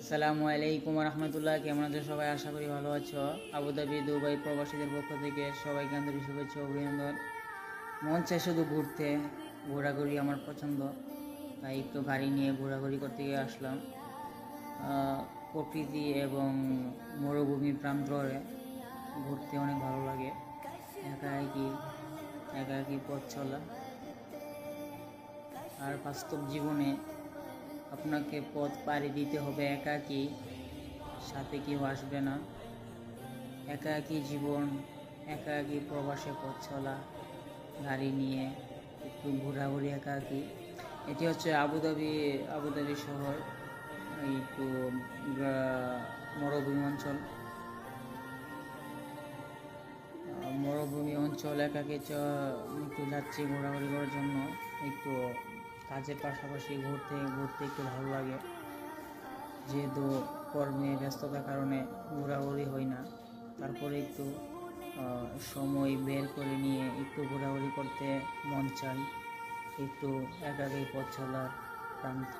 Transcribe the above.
আসসালামু আলাইকুম রহমতুল্লাহ। কেমন আছো সবাই? আশা করি ভালো আছো। আবুধাবি দুবাই প্রবাসীদের পক্ষ থেকে সবাইকে আন্তরিক শুভেচ্ছা অভিনন্দন। মন চায় শুধু ঘুরতে, ঘোরাঘুরি আমার পছন্দ, তাই একটু গাড়ি নিয়ে ঘোরাঘুরি করতে গিয়ে আসলাম। প্রকৃতি এবং মরুভূমির প্রান্তরে ঘুরতে অনেক ভালো লাগে। একা একই পথ চলা, আর বাস্তব জীবনে আপনাকে পথ পাড়ি দিতে হবে একাকী, সাথে কেউ আসবে না। একাকী জীবন, একাকী প্রবাসে পথ চলা, গাড়ি নিয়ে একটু ঘোরাঘুরি একাকী। এটি হচ্ছে আবুধাবি শহর, একটু মরুভূমি অঞ্চল। একাকী একটু যাচ্ছি ঘোরাঘুরি করার জন্য। একটু কাজের পাশাপাশি ঘুরতে একটু ভালো লাগে, যেহেতু কর্মে ব্যস্ততার কারণে ঘোরাঘুরি হয় না। তারপরে একটু সময় বের করে নিয়ে একটু ঘোরাঘুরি করতে মন চাই, একটু একাকী পথ চলার প্রান্ত।